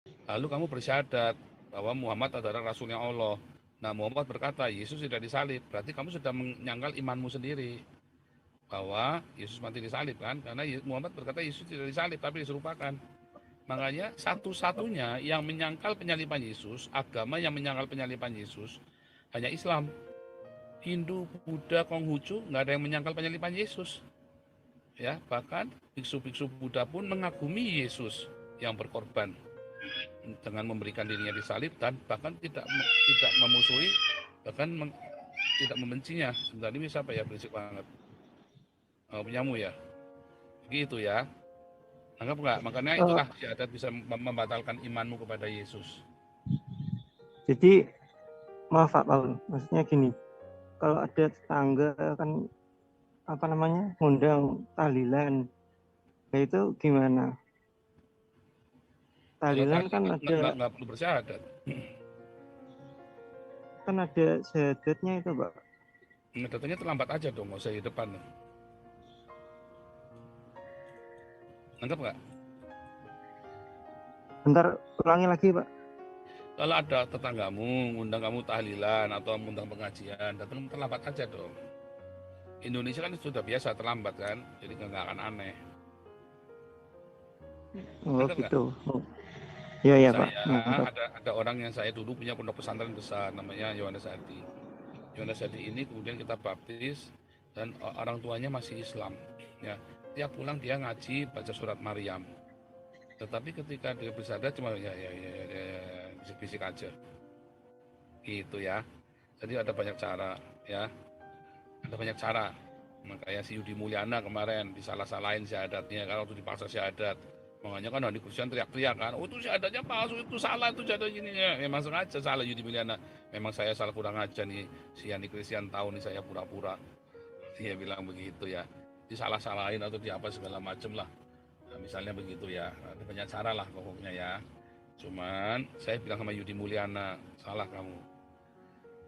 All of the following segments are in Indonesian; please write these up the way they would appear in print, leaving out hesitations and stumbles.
Lalu kamu bersyahadat bahwa Muhammad adalah Rasulnya Allah. Nah, Muhammad berkata, Yesus tidak disalib. Berarti kamu sudah menyangkal imanmu sendiri. Bahwa Yesus mati disalib kan. Karena Muhammad berkata Yesus tidak disalib, tapi diserupakan. Makanya satu-satunya yang menyangkal penyaliban Yesus, agama yang menyangkal penyaliban Yesus, hanya Islam. Hindu, Buddha, Konghucu, nggak ada yang menyangkal penyaliban Yesus. Ya, bahkan biksu-biksu Buddha pun mengagumi Yesus yang berkorban dengan memberikan dirinya disalib dan bahkan tidak memusuhi, bahkan tidak membencinya. Sebentar ini siapa ya berisik banget? Oh, punyamu ya, gitu ya. Anggap nggak? Makanya Oh, itulah syahadat bisa membatalkan imanmu kepada Yesus. jadi maaf Pak Paul, maksudnya gini, kalau ada tetangga kan apa namanya ngundang tahlilan, nah itu gimana? Kalau Tahlilan tadi kan ada nggak perlu bersyahadat. syahadatnya itu Pak. Datanya terlambat aja dong, nggak usah di depan. Anggap nggak? Bentar, ulangi lagi Pak. Kalau ada tetanggamu ngundang kamu tahlilan atau ngundang pengajian, datang terlambat aja dong. Indonesia kan sudah biasa terlambat kan, jadi nggak akan aneh. Oh Anggap nggak? gitu. Oh, iya ya Pak. Saya Nangkep. ada orang yang saya dulu punya pondok pesantren besar, namanya Yohanes Adi. Yohanes Adi ini kemudian kita baptis dan orang tuanya masih Islam. Ya, tiap pulang dia ngaji baca surat Maryam. Tetapi ketika dia bersadar cuma ya, bisik-bisik aja. Gitu ya. Jadi ada banyak cara ya. Ada banyak cara. Makanya si Yudi Mulyana kemarin disalah-salahin syahadatnya kalau waktu dipaksa syahadat. Makanya kan di Kristen teriak-teriak kan, oh itu syahadatnya palsu, itu salah, itu syahadat gini ya. Memang sengaja salah Yudi Mulyana. Memang saya salah kurang aja nih, si Yani Christian tahu nih saya pura-pura. Dia bilang begitu ya. Disalah-salahin atau di apa segala macem lah. Nah, misalnya begitu ya. Ada banyak cara lah pokoknya ya. Cuman saya bilang sama Yudi Mulyana, salah kamu.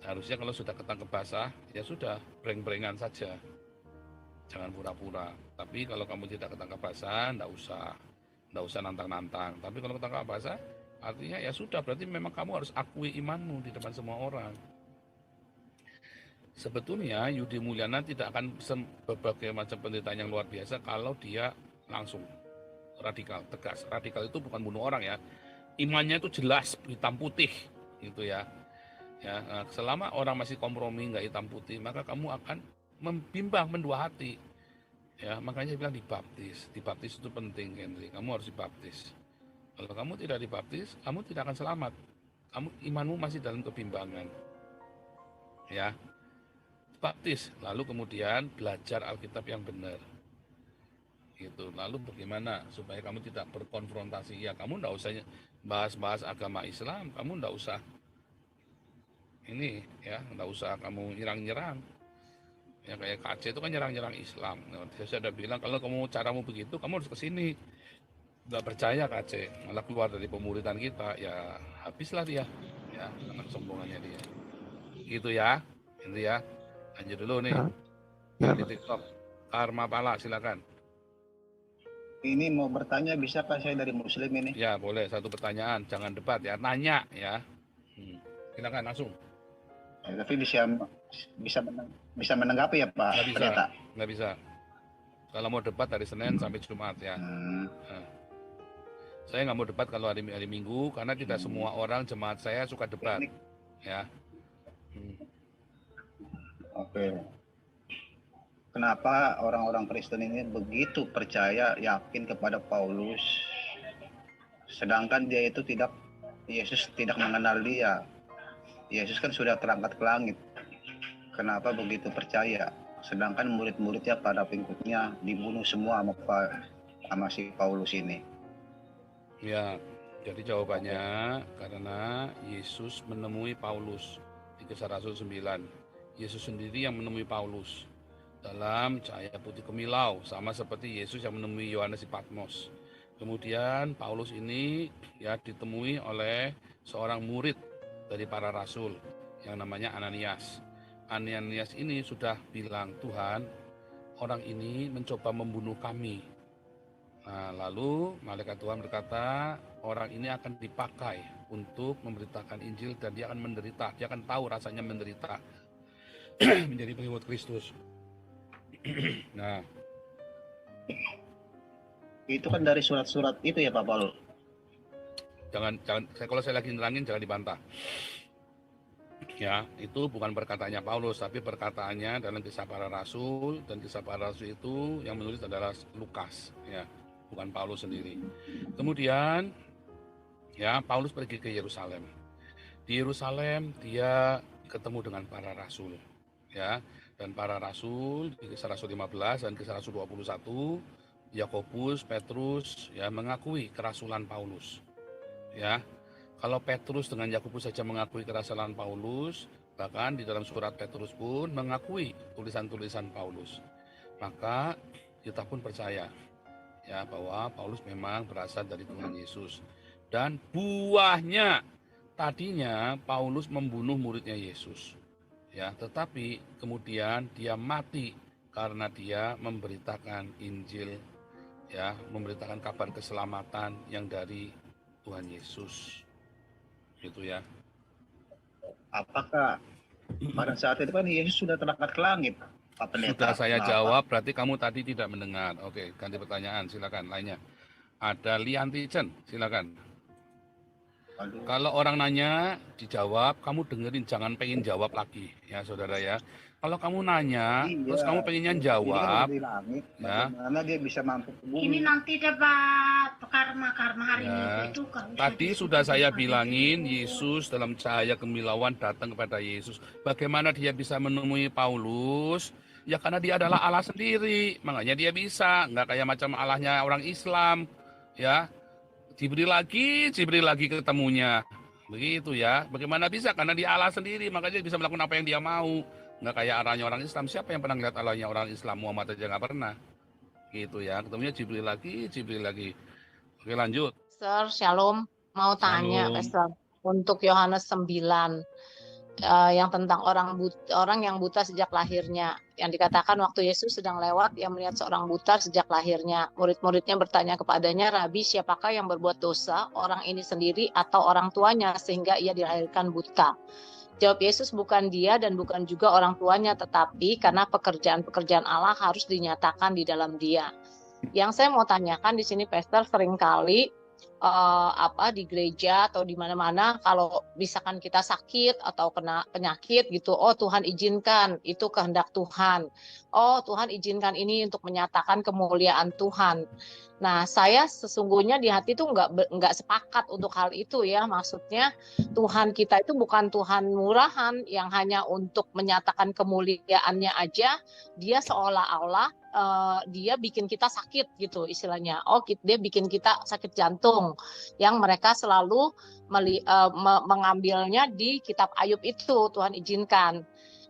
Harusnya kalau sudah ketangkep basah, ya sudah, breng-brengan saja. Jangan pura-pura. Tapi kalau kamu tidak ketangkap basah, enggak usah nantang-nantang. Tapi kalau ketangkap basah, artinya ya sudah, berarti memang kamu harus akui imanmu di depan semua orang. Sebetulnya Yudi Mulyana tidak akan berbagai macam penderitaan yang luar biasa kalau dia langsung radikal, tegas. Radikal itu bukan bunuh orang ya. Imannya itu jelas hitam putih gitu ya. Ya, selama orang masih kompromi nggak hitam putih, maka kamu akan membimbang mendua hati. Ya, makanya bilang dibaptis. Dibaptis itu penting, Henry. Kamu harus dibaptis. Kalau kamu tidak dibaptis, kamu tidak akan selamat. Kamu imanmu masih dalam kebimbangan. Ya, baptis. Lalu kemudian belajar Alkitab yang benar. Gitu. Lalu bagaimana supaya kamu tidak berkonfrontasi? Ya, kamu tidak usah bahas-bahas agama Islam. Kamu tidak usah ini ya, tidak usah kamu nyerang-nyerang. Ya kayak KC itu kan nyerang-nyerang Islam. Nah, saya sudah bilang kalau kamu caramu begitu, kamu harus ke sini. Nggak percaya KC, malah keluar dari pemuridan kita, ya habislah dia. Ya, karena kesombongannya dia. Gitu ya, itu ya. Lanjut dulu nih, Ya, ya yang di Pak. TikTok. Karma Pala, silakan. Ini mau bertanya, bisa Pak, saya dari Muslim ini? Ya, boleh satu pertanyaan, jangan debat ya, nanya ya. Silakan langsung. Ya, tapi bisa bisa menanggapi ya Pak Nggak bisa, Pendeta? nggak bisa. Kalau mau debat dari Senin sampai Jumat ya. Hmm, Nah, saya nggak mau debat kalau hari Minggu karena tidak semua orang jemaat saya suka debat ini ya. Hmm. oke. Kenapa orang-orang Kristen ini begitu percaya, yakin kepada Paulus, sedangkan dia itu tidak, Yesus tidak mengenal dia. Yesus kan sudah terangkat ke langit. Kenapa begitu percaya? Sedangkan murid-muridnya pada pengikutnya dibunuh semua sama si Paulus ini. Ya, jadi jawabannya karena Yesus menemui Paulus di Kisah Rasul 9. Yesus sendiri yang menemui Paulus dalam cahaya putih kemilau, sama seperti Yesus yang menemui Yohanes di Patmos. Kemudian Paulus ini ya ditemui oleh seorang murid dari para rasul yang namanya Ananias. Ananias ini sudah bilang, Tuhan, orang ini mencoba membunuh kami. Nah, lalu malaikat Tuhan berkata, orang ini akan dipakai untuk memberitakan Injil dan dia akan menderita. Dia akan tahu rasanya menderita menjadi pengikut Kristus. Nah, Itu kan dari surat-surat itu ya Pak Paul. jangan kalau saya lagi nerangin jangan dibantah. Ya, itu bukan perkataannya Paulus, tapi perkataannya dalam Kisah Para Rasul, dan Kisah Para Rasul itu yang menulis adalah Lukas, ya, bukan Paulus sendiri. Kemudian, ya, Paulus pergi ke Yerusalem. Di Yerusalem dia ketemu dengan para rasul, ya, dan para rasul di Kisah Rasul 15 dan Kisah Rasul 21, Yakobus, Petrus, ya, mengakui kerasulan Paulus, ya. Kalau Petrus dengan Yakobus saja mengakui kerasulan Paulus, bahkan di dalam surat Petrus pun mengakui tulisan-tulisan Paulus, maka kita pun percaya, ya, bahwa Paulus memang berasal dari Tuhan Yesus. Dan buahnya, tadinya Paulus membunuh muridnya Yesus, ya, tetapi kemudian dia mati karena dia memberitakan Injil, ya, memberitakan kabar keselamatan yang dari Tuhan Yesus. Gitu ya. Apakah pada saat itu kan Yesus sudah terangkat ke langit, Pak Sudah Pendeta? saya Kenapa? jawab, berarti kamu tadi tidak mendengar. Oke, ganti pertanyaan, silakan lainnya. Ada Lianti Chen, silakan. Aduh. Kalau orang nanya, dijawab, kamu dengerin, jangan pengen jawab lagi, ya saudara ya. Kalau kamu nanya, Iya, terus kamu pengennya Yesus ini kan jawab, udah di langit, ya. bagaimana dia bisa mampu ke bumi? Ini nanti dapat karma hari Ya, itu kan. tadi sudah saya bilangin, Yesus dalam cahaya kemilauan datang kepada Yesus. Bagaimana dia bisa menemui Paulus? Ya karena dia adalah Allah sendiri, makanya dia bisa. Nggak kayak macam Allahnya orang Islam, ya. Diberi lagi ketemunya. Begitu ya. Bagaimana bisa? Karena dia Allah sendiri, makanya dia bisa melakukan apa yang dia mau. Nggak kayak arahnya orang Islam. Siapa yang pernah lihat Allahnya orang Islam? Muhammad aja nggak pernah. Gitu ya. Ketemunya Jibril lagi. Oke, lanjut. Pastor, Shalom. Mau tanya, Shalom. Pastor, untuk Yohanes 9, yang tentang orang yang buta sejak lahirnya. Yang dikatakan waktu Yesus sedang lewat, ia melihat seorang buta sejak lahirnya. Murid-muridnya bertanya kepadanya, Rabi, siapakah yang berbuat dosa, orang ini sendiri atau orang tuanya, sehingga ia dilahirkan buta? Jawab Yesus, bukan dia dan bukan juga orang tuanya, tetapi karena pekerjaan-pekerjaan Allah harus dinyatakan di dalam dia. Yang saya mau tanyakan di sini, Pastor, seringkali di gereja atau di mana-mana kalau misalkan kita sakit atau kena penyakit gitu, oh Tuhan izinkan, itu kehendak Tuhan. Oh Tuhan izinkan ini untuk menyatakan kemuliaan Tuhan. Nah, saya sesungguhnya di hati itu nggak sepakat untuk hal itu ya. Maksudnya Tuhan kita itu bukan Tuhan murahan yang hanya untuk menyatakan kemuliaannya aja. Dia seolah-olah dia bikin kita sakit gitu istilahnya. Oh, dia bikin kita sakit jantung yang mereka selalu mengambilnya di kitab Ayub itu, Tuhan izinkan.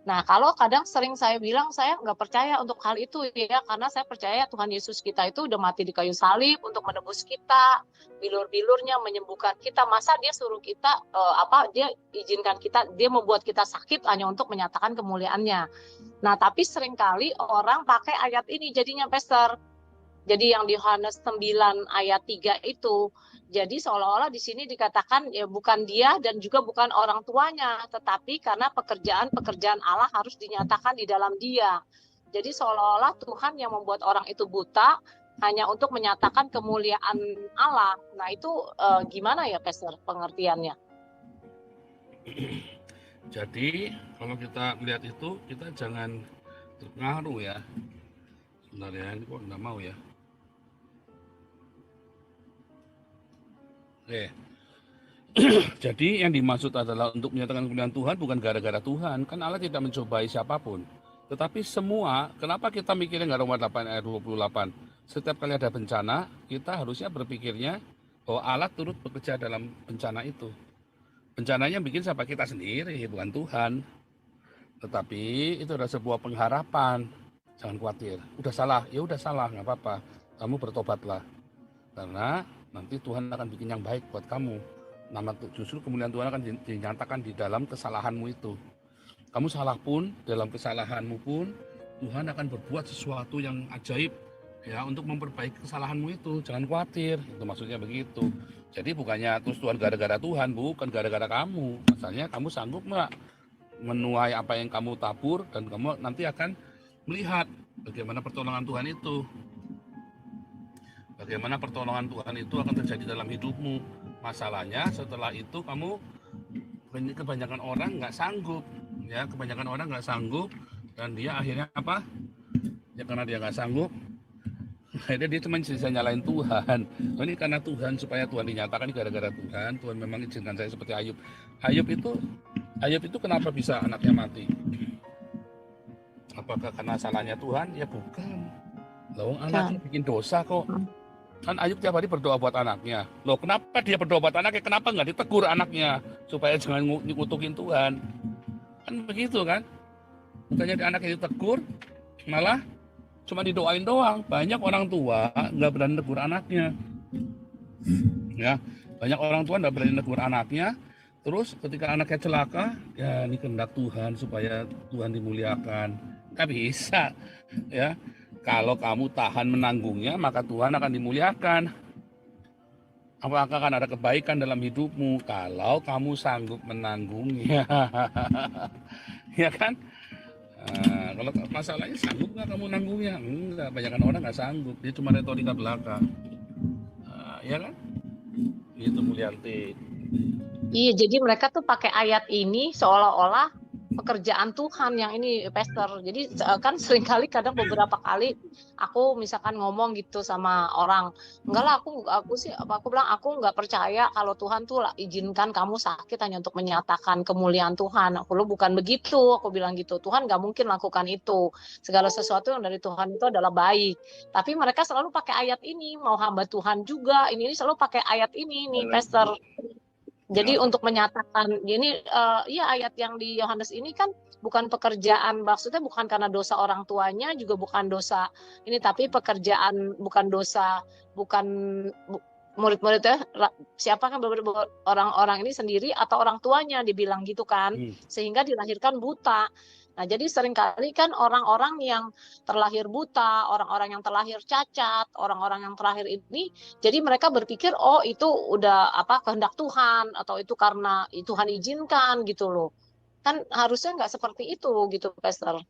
Nah, kalau kadang sering saya bilang saya nggak percaya untuk hal itu ya, karena saya percaya Tuhan Yesus kita itu udah mati di kayu salib untuk menebus kita, bilur-bilurnya menyembuhkan kita. Masa dia suruh kita dia izinkan kita, dia membuat kita sakit hanya untuk menyatakan kemuliaannya. Nah, tapi seringkali orang pakai ayat ini jadinya Pastor. Jadi yang di Yohanes 9 ayat 3 itu, jadi seolah-olah di sini dikatakan ya bukan dia dan juga bukan orang tuanya, tetapi karena pekerjaan Allah harus dinyatakan di dalam dia. Jadi seolah-olah Tuhan yang membuat orang itu buta hanya untuk menyatakan kemuliaan Allah. Nah itu gimana ya Pastor pengertiannya? Jadi kalau kita melihat itu, kita jangan terpengaruh ya. Sebentar ya, ini kok nggak mau ya. Oke. Jadi yang dimaksud adalah untuk menyatakan kemuliaan Tuhan bukan gara-gara Tuhan. Kan Allah tidak mencobai siapapun. Tetapi semua, kenapa kita mikirnya nggak Roma 8 ayat 28? Setiap kali ada bencana, kita harusnya berpikirnya bahwa Allah turut bekerja dalam bencana itu. Bencananya bikin siapa? Kita sendiri, bukan Tuhan. Tetapi itu adalah sebuah pengharapan. Jangan khawatir. Udah salah, ya udah salah, nggak apa-apa. Kamu bertobatlah. Karena nanti Tuhan akan bikin yang baik buat kamu. Justru kemuliaan Tuhan akan dinyatakan di dalam kesalahanmu itu. Kamu salah pun, dalam kesalahanmu pun, Tuhan akan berbuat sesuatu yang ajaib ya untuk memperbaiki kesalahanmu itu, jangan khawatir, itu maksudnya begitu. Jadi bukannya terus Tuhan gara-gara Tuhan, bukan gara-gara kamu. Masalahnya kamu sanggup nggak menuai apa yang kamu tabur, dan kamu nanti akan melihat bagaimana pertolongan Tuhan itu. Bagaimana pertolongan Tuhan itu akan terjadi dalam hidupmu. Masalahnya setelah itu kamu, kebanyakan orang nggak sanggup, ya kebanyakan orang nggak sanggup, dan dia akhirnya apa? Ya karena dia nggak sanggup, akhirnya dia cuma bisa nyalain Tuhan. Oh, ini karena Tuhan, supaya Tuhan dinyatakan, ini gara-gara Tuhan. Tuhan memang izinkan saya seperti Ayub. Ayub itu kenapa bisa anaknya mati? Apakah karena salahnya Tuhan? Ya bukan. Loh, anaknya bikin dosa kok. Kan Ayub tiap hari berdoa buat anaknya. Loh, kenapa dia berdoa buat anaknya? Kenapa nggak ditegur anaknya supaya jangan ngutukin Tuhan? Kan begitu kan? Bukannya anaknya ditegur, malah cuma didoain doang. Banyak orang tua nggak berani negur anaknya. Ya, banyak orang tua nggak berani negur anaknya. Terus ketika anaknya celaka, ya ini kehendak Tuhan supaya Tuhan dimuliakan. Nggak bisa, ya. Kalau kamu tahan menanggungnya, maka Tuhan akan dimuliakan. Apakah akan ada kebaikan dalam hidupmu kalau kamu sanggup menanggungnya? Ya kan? Kalau masalahnya sanggup nggak kamu nanggungnya? Enggak, banyak orang nggak sanggup. Dia cuma retorika belaka. Ya kan? Itu Mulyanti. Iya, jadi mereka tuh pakai ayat ini seolah-olah pekerjaan Tuhan yang ini, Pastor. Jadi kan seringkali kadang beberapa kali aku misalkan ngomong gitu sama orang, enggak lah, aku bilang aku nggak percaya kalau Tuhan tuh izinkan kamu sakit hanya untuk menyatakan kemuliaan Tuhan. Aku bukan begitu, aku bilang gitu. Tuhan nggak mungkin lakukan itu. Segala sesuatu yang dari Tuhan itu adalah baik. Tapi mereka selalu pakai ayat ini, mau hamba Tuhan juga. Ini selalu pakai ayat ini nih, Pastor. Jadi untuk menyatakan ini, ya ayat yang di Yohanes ini kan bukan pekerjaan, maksudnya bukan karena dosa orang tuanya, juga bukan dosa ini, tapi pekerjaan, bukan dosa, bukan murid-muridnya, siapa kan orang-orang ini sendiri atau orang tuanya, dibilang gitu kan, sehingga dilahirkan buta. Nah, jadi seringkali kan orang-orang yang terlahir buta, orang-orang yang terlahir cacat, orang-orang yang terlahir ini, jadi mereka berpikir, oh itu udah kehendak Tuhan, atau itu karena Tuhan izinkan gitu loh. Kan harusnya nggak seperti itu gitu, Pastor.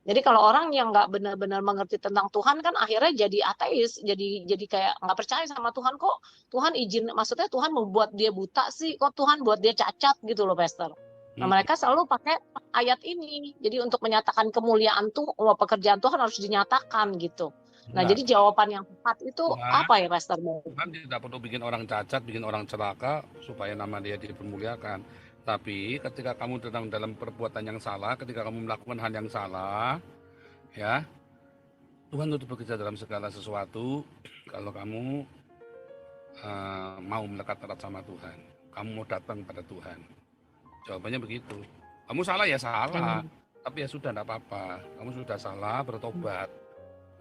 Jadi kalau orang yang nggak benar-benar mengerti tentang Tuhan kan akhirnya jadi ateis, jadi kayak nggak percaya sama Tuhan. Kok Tuhan maksudnya Tuhan membuat dia buta sih, kok Tuhan buat dia cacat gitu loh, Pastor. Nah, mereka selalu pakai ayat ini. Jadi untuk menyatakan kemuliaan tuh, pekerjaan Tuhan harus dinyatakan gitu. Nah, jadi jawaban yang tepat itu apa ya, Pastor? Tuhan tidak perlu bikin orang cacat, bikin orang celaka supaya nama dia dipermuliakan. Tapi ketika kamu dalam perbuatan yang salah, ketika kamu melakukan hal yang salah, ya, Tuhan untuk bekerja dalam segala sesuatu. Kalau kamu mau melekat erat sama Tuhan, kamu mau datang pada Tuhan. Jawabannya begitu. Kamu salah ya salah, tapi ya sudah, enggak apa-apa. Kamu sudah salah, bertobat.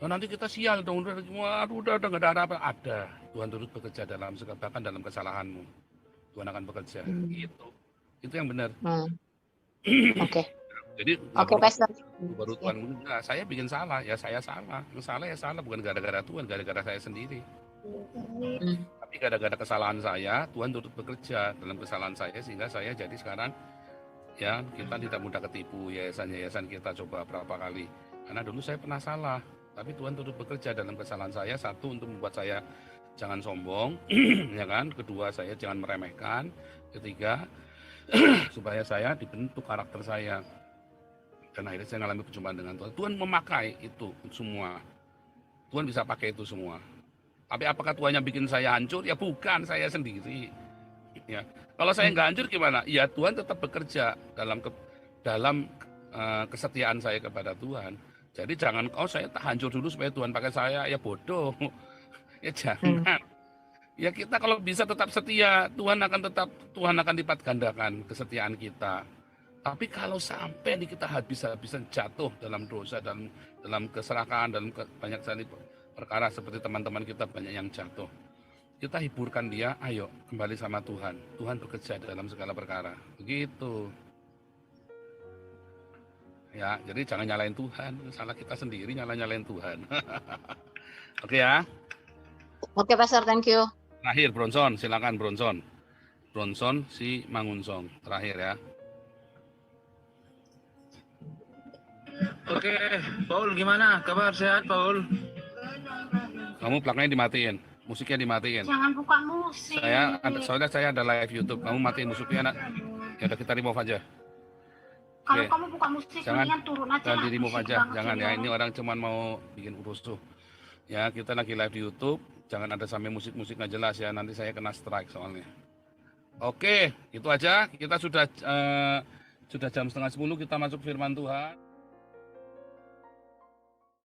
Nah, nanti kita sial dong, udah nggak ada apa. Ada. Tuhan turut bekerja bahkan dalam kesalahanmu. Tuhan akan bekerja. Itu yang benar. Oke. Jadi baru Tuhan, saya bikin salah, ya saya salah. Yang salah ya salah, bukan gara-gara Tuhan, gara-gara saya sendiri. Tapi gara-gara kesalahan saya, Tuhan turut bekerja dalam kesalahan saya, sehingga saya jadi sekarang, ya kita tidak mudah ketipu. Yayasan kita coba berapa kali, karena dulu saya pernah salah, tapi Tuhan turut bekerja dalam kesalahan saya. Satu, untuk membuat saya jangan sombong, ya kan. Kedua, saya jangan meremehkan. Ketiga, supaya saya dibentuk karakter saya. Dan akhirnya saya mengalami perjumpaan dengan Tuhan. Tuhan memakai itu semua. Tuhan bisa pakai itu semua. Tapi apakah Tuhan yang bikin saya hancur? Ya bukan, saya sendiri. Ya, kalau saya nggak hancur gimana? Ya Tuhan tetap bekerja dalam kesetiaan saya kepada Tuhan. Jadi jangan saya tak hancur dulu supaya Tuhan pakai saya. Ya bodoh. Ya jangan. Ya kita kalau bisa tetap setia, Tuhan akan lipat gandakan kesetiaan kita. Tapi kalau sampai kita habis-habisan jatuh dalam dosa, dalam keserakahan, dalam banyak sekali perkara, seperti teman-teman kita banyak yang jatuh, kita hiburkan dia, ayo kembali sama Tuhan. Tuhan bekerja dalam segala perkara. Begitu. Ya, jadi jangan nyalain Tuhan. Salah kita sendiri, nyalain Tuhan. Oke ya. Oke, Pastor, thank you. Terakhir Bronson, silakan Bronson. Bronson si Mangunsong. Terakhir ya. Oke, Paul gimana? Kabar sehat, Paul? Kamu plugnya dimatiin, musiknya dimatiin. Jangan buka musik. Soalnya saya ada live YouTube. Kamu matiin musiknya, nak. Ya udah kita remove aja. Kalau Oke. kamu buka musik, Jangan mendingan turun aja Jangan lah. di remove Musik aja, banget jangan ini ya. orang. Ini orang cuman mau bikin rusuh. Ya, kita lagi live di YouTube. Jangan ada sampai musik-musik nggak jelas ya. Nanti saya kena strike soalnya. Oke, itu aja. Kita sudah jam 9:30 kita masuk firman Tuhan.